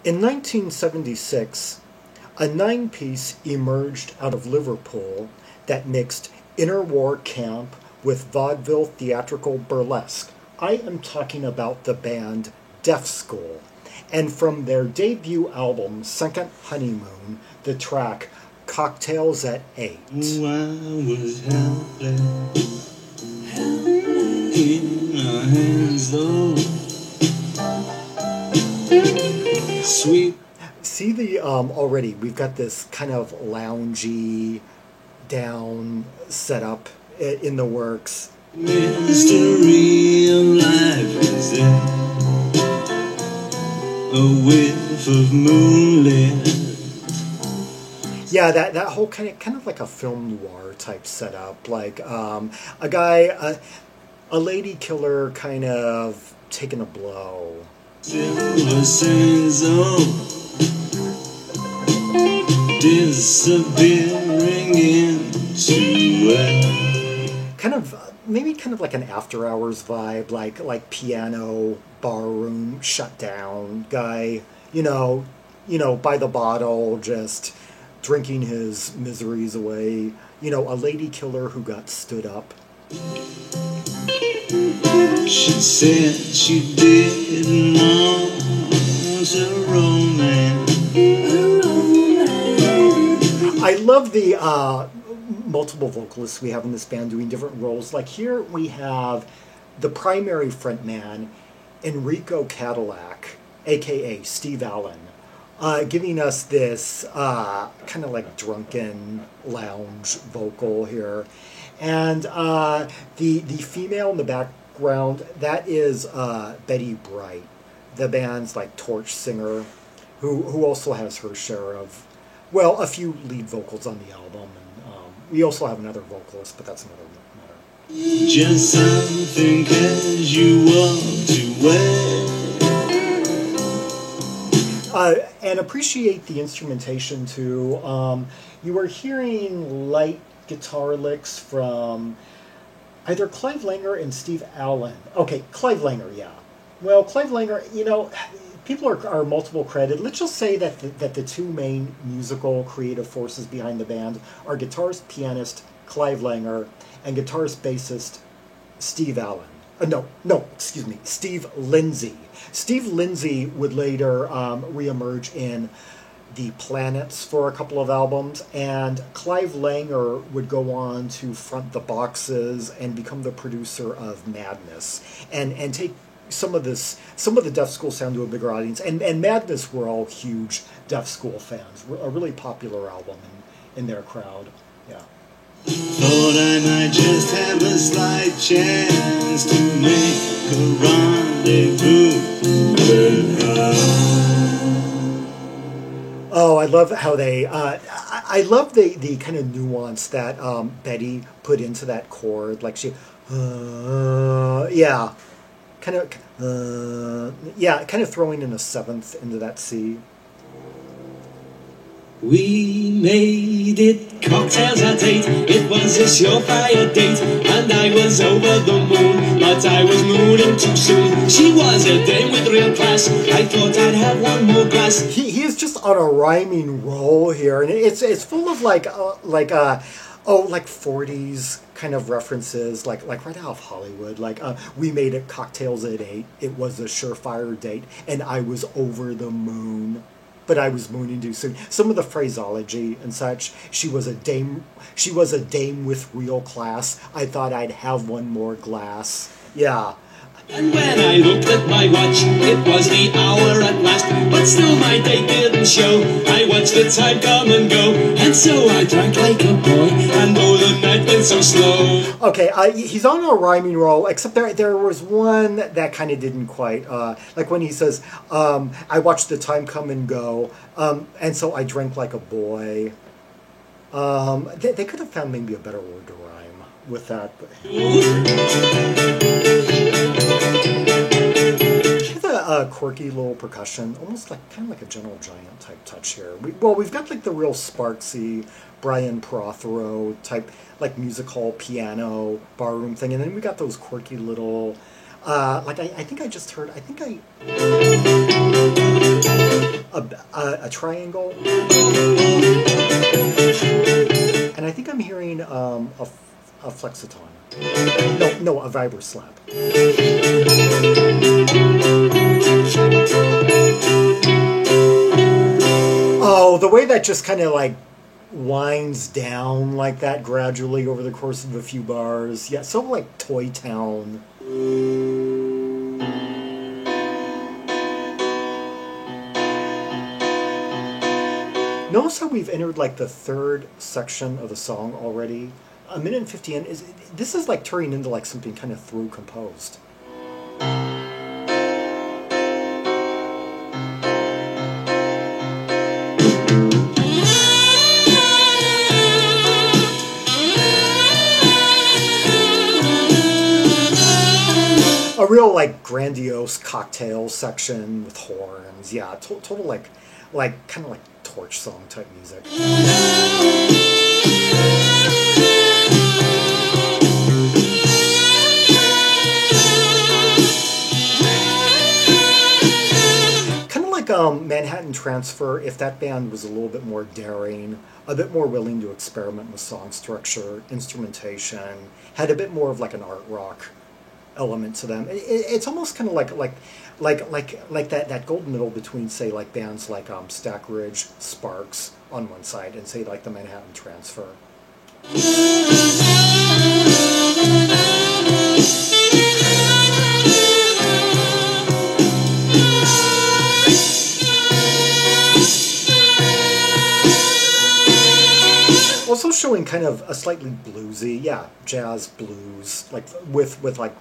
In 1976, a nine-piece emerged out of Liverpool that mixed interwar camp with vaudeville theatrical burlesque. I am talking about the band Deaf School, and from their debut album, Second Honeymoon, the track Cocktails at Eight. Oh, I was helpless, in my hands, oh, sweet. See the already we've got this kind of loungy down setup in the works. Mystery of life is there, a whiff of moonlit. Yeah, that whole kind of like a film noir type setup, like a guy, a lady killer, kind of taking a blow. Silver sands, oh, disappearing into it. Kind of maybe kind of like an after hours vibe, like piano barroom shutdown guy, by the bottle, just drinking his miseries away. A lady killer who got stood up. She said she didn't want a romance. I love the multiple vocalists we have in this band doing different roles. Like here we have the primary frontman, Enrico Cadillac, aka Steve Allen, giving us this kind of like drunken lounge vocal here. And the female in the background, that is Betty Bright, the band's like torch singer, who also has her share of, well, a few lead vocals on the album. And we also have another vocalist, but that's another matter. Just something casual to wear. And appreciate the instrumentation too. You were hearing light guitar licks from either Clive Langer and Steve Allen. Okay, Clive Langer, yeah. Well, Clive Langer, people are multiple credited. Let's just say that the two main musical creative forces behind the band are guitarist, pianist Clive Langer and guitarist, bassist Steve Allen. Excuse me, Steve Lindsay. Steve Lindsay would later reemerge in The Planets for a couple of albums, and Clive Langer would go on to front the Boxes and become the producer of Madness, and take some of the Deaf School sound to a bigger audience. And Madness were all huge Deaf School fans. A really popular album in their crowd. Yeah. Thought I might just have a slight chance to make a rendezvous with her. Oh, I love how they. I love the kind of nuance that Betty put into that chord. Like she, yeah, kind of throwing in a seventh into that C. We made it cocktails at 8. It was a surefire date, and I was over the moon, but I was mooning too soon. She was a dame with real class. I thought I'd have one more glass. He is just on a rhyming roll here, and it's full of like 40s kind of references, like right out of Hollywood. Like we made it cocktails at 8. It was a surefire date, and I was over the moon. But I was mooning too soon. Some of the phraseology and such. She was a dame with real class. I thought I'd have one more glass. Yeah. And when I looked at my watch, it was the hour at last. But still my date didn't show. I watched the time come and go, and so I drank like a boy. And though the night went so slow. Okay, he's on a rhyming roll, except there was one that kind of didn't quite. Like when he says, I watched the time come and go, and so I drank like a boy. They could have found maybe a better word to rhyme with that. But a quirky little percussion, almost like kind of like a Gentle Giant type touch here. We've got like the real Sparksy Brian Prothero type, like music hall piano barroom thing, and then we got those quirky little, I think I just heard, a a triangle, and I think I'm hearing a flexiton. No, a vibroslap. Oh, the way that just kind of like winds down like that gradually over the course of a few bars. Yeah, so like Toy Town. Notice how we've entered like the third section of the song already. A minute and 50 in. This is like turning into like something kind of through composed. A real like grandiose cocktail section with horns. Yeah, total like kind of like torch song type music. Kind of like Manhattan Transfer, if that band was a little bit more daring, a bit more willing to experiment with song structure, instrumentation, had a bit more of like an art rock element to them. It's almost kind of like that golden middle between, say, like bands like Stack Ridge, Sparks on one side, and say like the Manhattan Transfer. Also showing kind of a slightly bluesy, yeah, jazz blues, like with like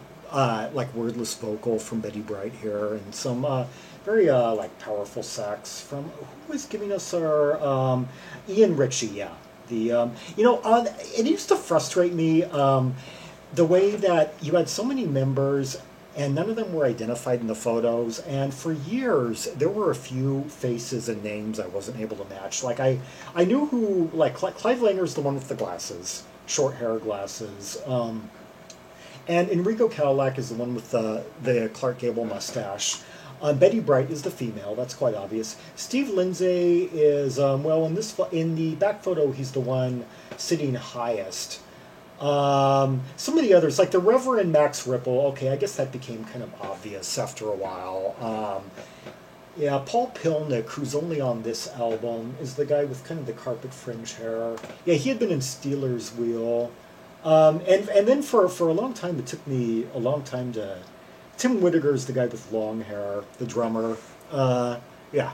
wordless vocal from Betty Bright here, and some very like powerful sax from who is giving us our Ian Ritchie, yeah. The it used to frustrate me the way that you had so many members and none of them were identified in the photos, and for years there were a few faces and names I wasn't able to match. Like I knew who, like Clive Langer's the one with the glasses, short hair glasses. And Enrico Cadillac is the one with the Clark Gable mustache. Betty Bright is the female. That's quite obvious. Steve Lindsay is in the back photo he's the one sitting highest. Some of the others, like the Reverend Max Ripple. Okay, I guess that became kind of obvious after a while. Yeah, Paul Pilnick, who's only on this album, is the guy with kind of the carpet fringe hair. Yeah, he had been in Stealers Wheel. And then for a long time, it took me a long time to... Tim Whittaker's the guy with long hair, the drummer. Yeah.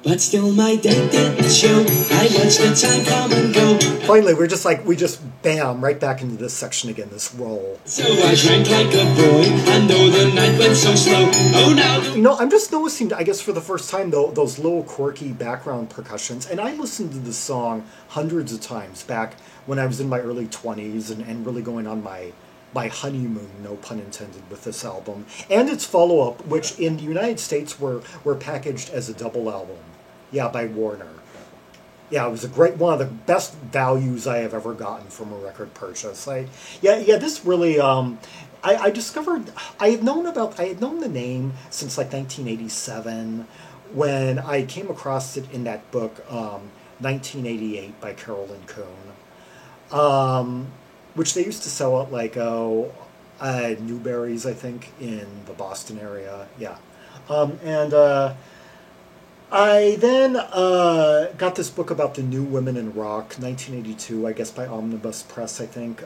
But still my date didn't show. I watched the time come and go. Finally, we just bam, right back into this section again, this roll. So I drank like a boy, and though the night went so slow, oh now... You know, I'm just noticing, I guess for the first time, though, those little quirky background percussions. And I listened to this song hundreds of times back when I was in my early 20s and really going on my honeymoon, no pun intended, with this album. And its follow-up, which in the United States were packaged as a double album. Yeah, by Warner. Yeah, it was one of the best values I have ever gotten from a record purchase. This really, I discovered, I had known the name since like 1987 when I came across it in that book, 1988 by Carolyn Coon, which they used to sell at like, Newberry's, I think, in the Boston area. Yeah. I then got this book about the new women in rock, 1982, I guess by Omnibus Press, I think,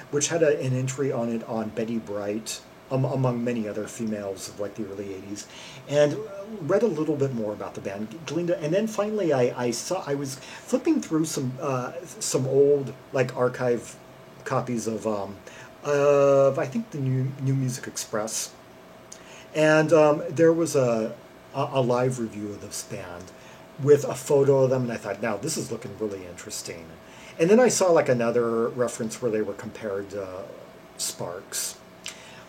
which had an entry on it on Betty Bright, among many other females of like the early 80s, and read a little bit more about the band, Glinda, and then finally I was flipping through some old like archive copies of I think the New Music Express, and there was a live review of this band with a photo of them, and I thought, now this is looking really interesting. And then I saw like another reference where they were compared to Sparks.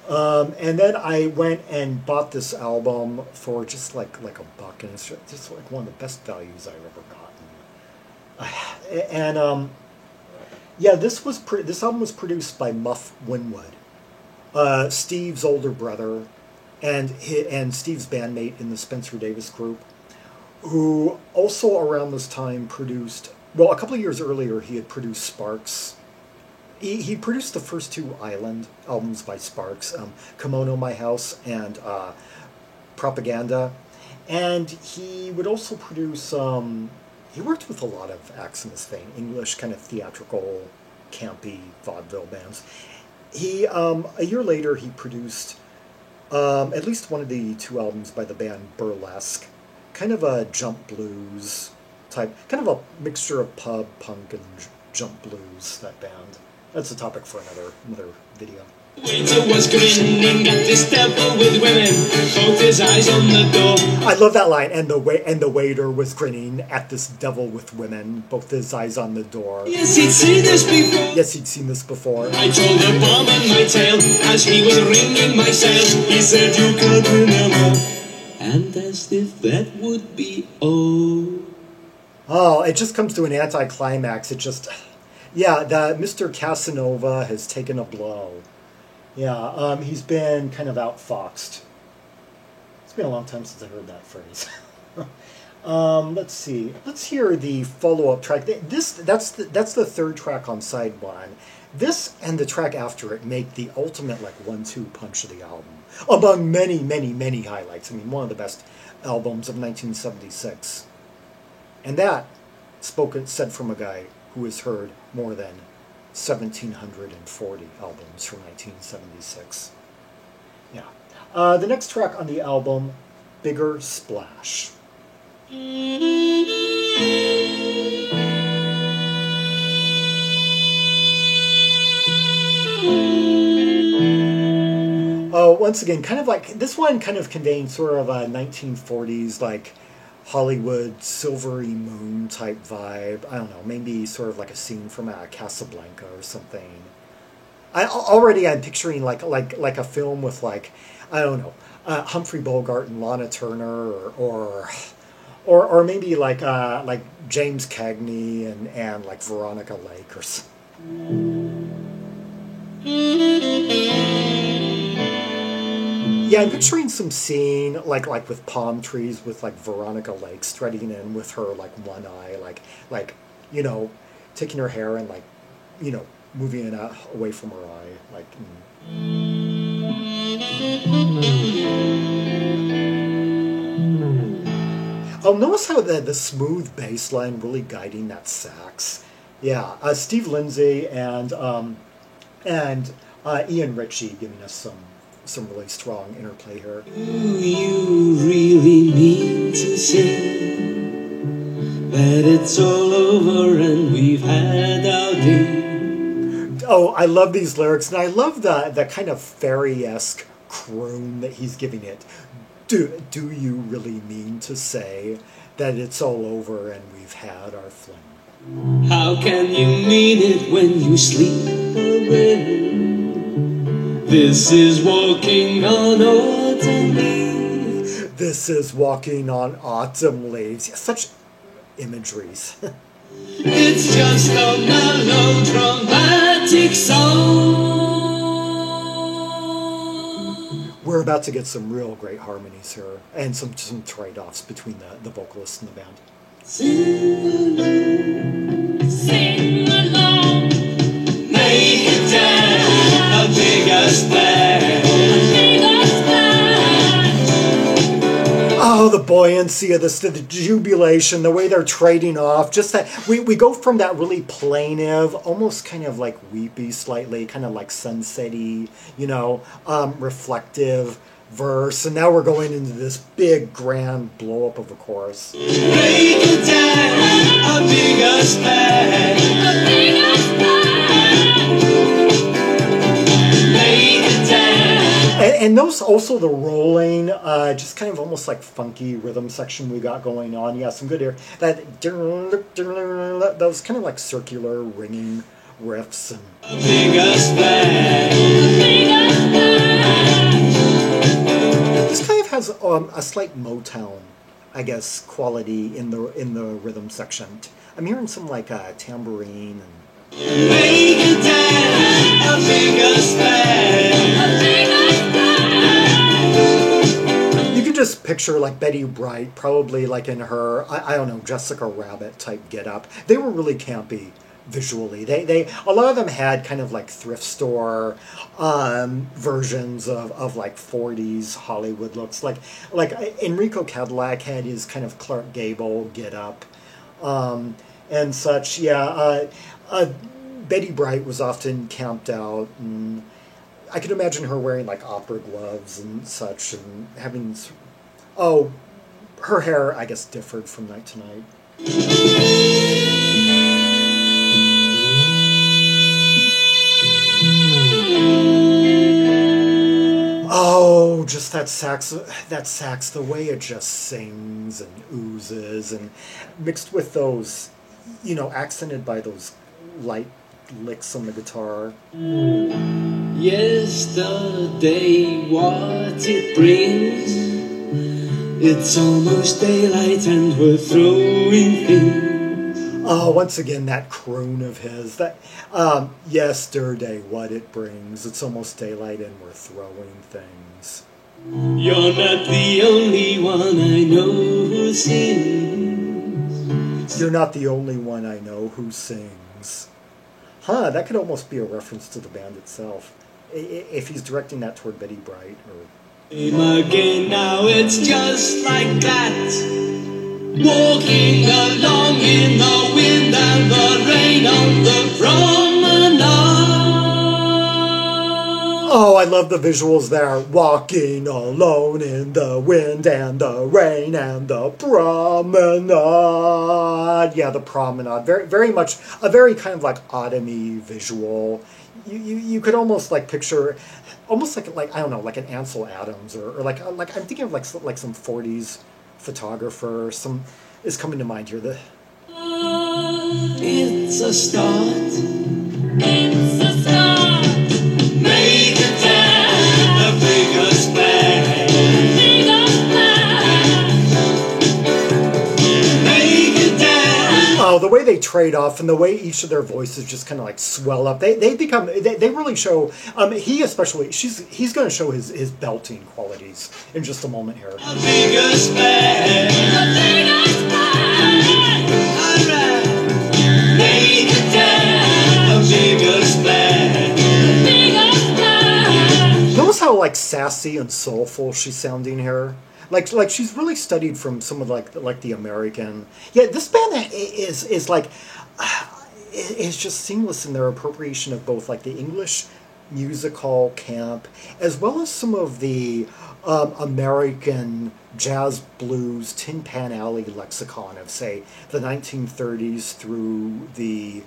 And then I went and bought this album for just like $1, and it's just like one of the best values I've ever gotten. And Yeah, this album was produced by Muff Winwood, Steve's older brother, and Steve's bandmate in the Spencer Davis Group, who also around this time produced. Well, a couple of years earlier, he had produced Sparks. He produced the first two Island albums by Sparks, Kimono My House and Propaganda. And he would also produce, he worked with a lot of acts in this vein, English kind of theatrical, campy vaudeville bands. A year later, he produced at least one of the two albums by the band Burlesque, kind of a jump blues type, kind of a mixture of pub, punk, and jump blues, that band. That's a topic for another video. Waiter was grinning at this devil with women, both his eyes on the door. I love that line. And the waiter was grinning at this devil with women, both his eyes on the door. Yes, he'd seen this before. Yes, he'd seen this before. I told the barman my tale as he was ringing my sails. He said, "You can't remember," and as if that would be all. Oh, it just comes to an anticlimax. It just, yeah, that Mr. Casanova has taken a blow. Yeah, he's been kind of outfoxed. It's been a long time since I heard that phrase. Let's see. Let's hear the follow-up track. That's the third track on side one. This and the track after it make the ultimate like 1-2 punch of the album. Among many, many, many highlights. I mean, one of the best albums of 1976. And that said from a guy who has heard more than 1,740 albums from 1976. Yeah. The next track on the album, Bigger Splash. Oh, once again, kind of like, this one kind of contains sort of a 1940s, like, Hollywood silvery moon type vibe. I don't know, maybe sort of like a scene from Casablanca or something. I'm picturing like a film with like, I don't know, Humphrey Bogart and Lana Turner, or maybe like James Cagney and like Veronica Lake or something. Yeah, I'm picturing some scene like with palm trees with like Veronica Lake strutting in with her like one eye, like you know, taking her hair and like, you know, moving it away from her eye, like. Oh, notice how the smooth bass line really guiding that sax. Yeah, Steve Lindsay and Ian Ritchie giving us some really strong interplay here. Do you really mean to say that it's all over and we've had our day? Oh, I love these lyrics, and I love the kind of fairy-esque croon that he's giving it. Do you really mean to say that it's all over and we've had our fling? How can you mean it when you sleep already? This is walking on autumn leaves. This is walking on autumn leaves. Yeah, such imageries. It's just a melodramatic song. We're about to get some real great harmonies here, and some trade-offs between the vocalists and the band. Sing along, sing along, make it dance, a bigger splash, a bigger splash. Oh, the buoyancy of this, the jubilation, the way they're trading off, just that, we go from that really plaintive, almost kind of like weepy slightly, kind of like sunset-y, you know, reflective verse, and now we're going into this big, grand blow-up of a chorus. Make it dance, a bigger splash, a bigger splash. Make it dance. And those also the rolling, just kind of almost like funky rhythm section we got going on. Yeah, some good here. That was kind of like circular ringing riffs. And A bigger splash, a bigger splash. this kind of has a slight Motown, I guess, quality in the rhythm section. I'm hearing some like tambourine Make it dance, a bigger splash. You could just picture like Betty Bright, probably like in her, I don't know, Jessica Rabbit type get up. They were really campy visually. They a lot of them had kind of like thrift store versions of like 40s Hollywood looks. Like Enrico Cadillac had his kind of Clark Gable get up and such. Yeah, Betty Bright was often camped out, and I could imagine her wearing like opera gloves and such, and having, oh, her hair, I guess, differed from night to night. Oh, just that sax, the way it just sings and oozes, and mixed with those, accented by those light licks on the guitar. Yesterday, what it brings. It's almost daylight and we're throwing things. Oh, once again, that croon of his. That yesterday, what it brings. It's almost daylight and we're throwing things. You're not the only one I know who sings. You're not the only one I know who sings. Huh, that could almost be a reference to the band itself. If he's directing that toward Betty Bright or... Again, now it's just like that. Walking along in the wind and the rain on the promenade. Oh, I love the visuals there. Walking alone in the wind and the rain and the promenade. Yeah, the promenade. Very, very much a very kind of like autumny visual. You could almost like picture, almost like I don't know, like an Ansel Adams or like I'm thinking of like some 40s photographer. Some is coming to mind here. It's a start. It's a start. Make it dance, a bigger splash. Bigger splash. Make it dance. Oh, the way they trade off and the way each of their voices just kind of like swell up. They really show. He especially, he's going to show his belting qualities in just a moment here. A bigger splash. A bigger splash. All right. Make it dance, a bigger splash. Bigger splash. Notice how like sassy and soulful she's sounding here. Like she's really studied from some of like the American. Yeah, this band is like is just seamless in their appropriation of both like the English musical camp as well as some of the American jazz blues Tin Pan Alley lexicon of say the 1930s through the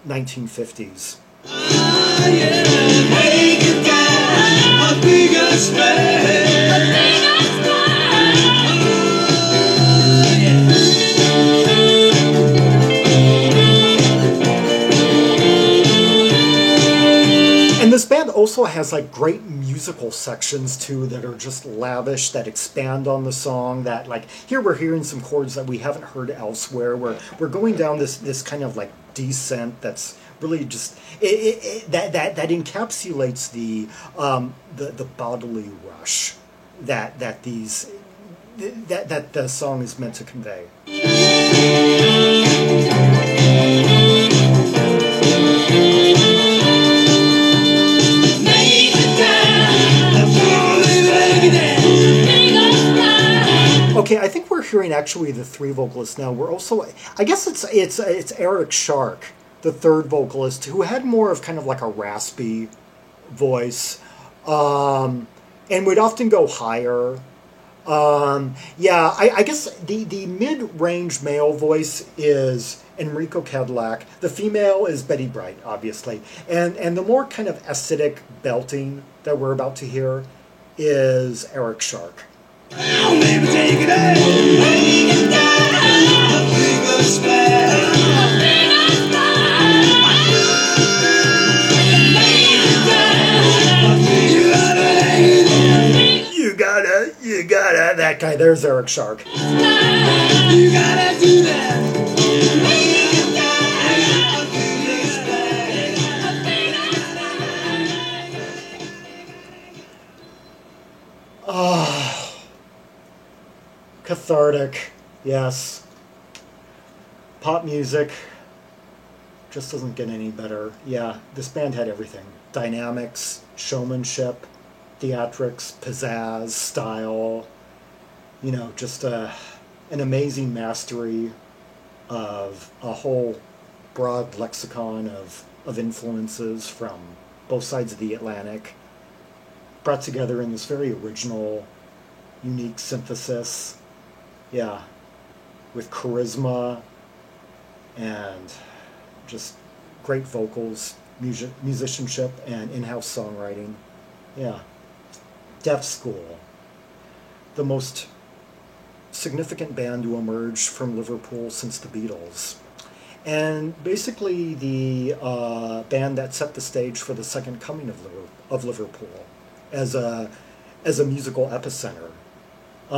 1950s. Ah, yeah. Make it dance, a bigger splash. A bigger splash. And this band also has like great musical sections too that are just lavish, that expand on the song, that like here we're hearing some chords that we haven't heard elsewhere, where we're going down this kind of like descent that's really just that encapsulates the bodily rush that the song is meant to convey. Okay, I think we're hearing actually the three vocalists now. We're also, I guess it's Eric Shark, the third vocalist, who had more of kind of like a raspy voice, and would often go higher. Yeah, I guess the mid-range male voice is Enrico Cadillac. The female is Betty Bright, obviously, and the more kind of acidic belting that we're about to hear is Eric Shark. Oh, baby, take it out. Make it down, a bigger splash. A bigger splash. Make it down, You gotta, that guy, there's Eric Shark. you gotta do that. Make it down, a bigger splash. Cathartic, yes. Pop music just doesn't get any better. Yeah, this band had everything. Dynamics, showmanship, theatrics, pizzazz, style, you know, just an amazing mastery of a whole broad lexicon of influences from both sides of the Atlantic, brought together in this very original, unique synthesis. Yeah, with charisma and just great vocals, musicianship, and in-house songwriting. Yeah. Deaf School, the most significant band to emerge from Liverpool since the Beatles. And basically the band that set the stage for the second coming of Liverpool as a musical epicenter.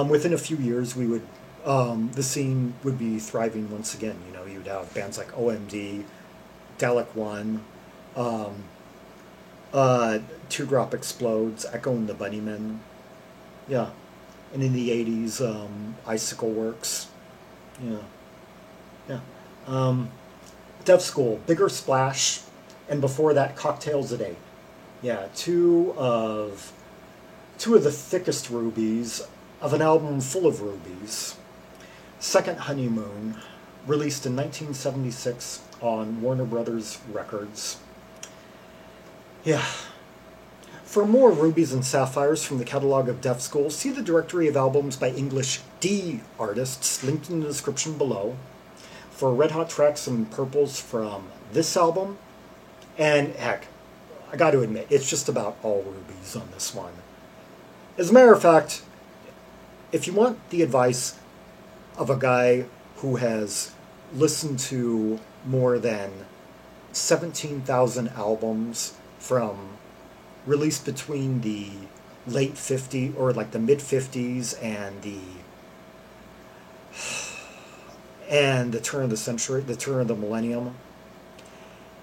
Within a few years, the scene would be thriving once again. You know, you'd have bands like OMD, Dalek One, Teardrop Explodes, Echo and the Bunnymen. Yeah. And in the 80s, Icicle Works. Yeah. Yeah. Deaf School, Bigger Splash, and before that, Cocktails at 8. Yeah, two of the thickest rubies of an album full of rubies. Second Honeymoon, released in 1976 on Warner Brothers Records. Yeah. For more rubies and sapphires from the catalog of Deaf School, see the directory of albums by English D artists linked in the description below. For red hot tracks and purples from this album, and heck, I got to admit, it's just about all rubies on this one. As a matter of fact, if you want the advice of a guy who has listened to more than 17,000 albums from released between the late 50s or like the mid 50s and the turn of the century, the turn of the millennium,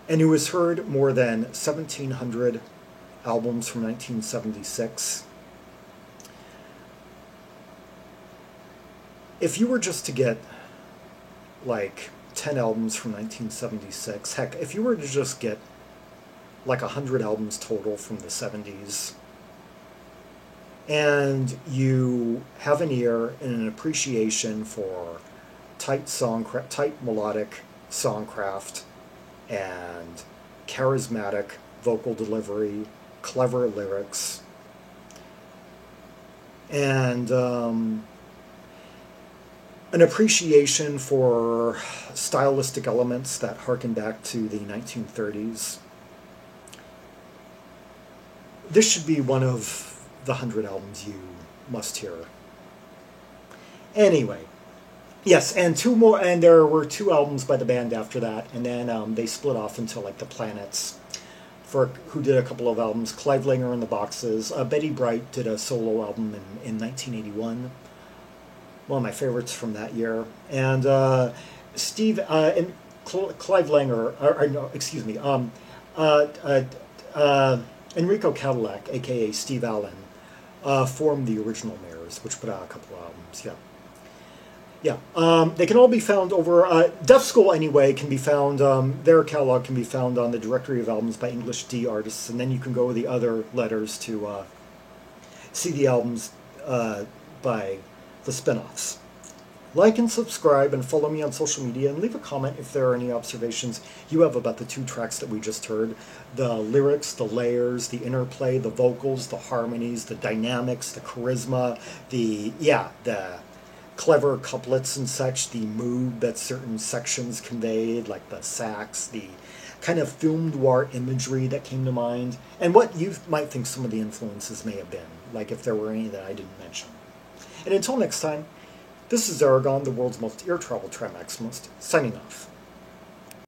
and who has heard more than 1,700 albums from 1976. If you were just to get like 10 albums from 1976, heck, if you were to just get like 100 albums total from the 70s, and you have an ear and an appreciation for tight melodic songcraft and charismatic vocal delivery, clever lyrics, and an appreciation for stylistic elements that harken back to the 1930s. This should be one of the 100 albums you must hear. Anyway, yes, and two more, and there were 2 albums by the band after that, and then they split off into like the Planets, who did a couple of albums. Clive Langer and the Boxes. Betty Bright did a solo album in 1981. One of my favorites from that year. And Clive Langer, Enrico Cadillac, aka Steve Allen, formed the Original Mirrors, which put out a couple of albums. Yeah. They can all be found over Deaf School anyway. Can be found. Their catalog can be found on the directory of albums by English D artists, and then you can go with the other letters to see the albums by the spin-offs. Like and subscribe and follow me on social media, and leave a comment if there are any observations you have about the 2 tracks that we just heard. The lyrics, the layers, the interplay, the vocals, the harmonies, the dynamics, the charisma, the clever couplets and such, the mood that certain sections conveyed, like the sax, the kind of film noir imagery that came to mind, and what you might think some of the influences may have been, like if there were any that I didn't mention. And until next time, this is Aragon, the world's most ear travel trimaximalist, signing off.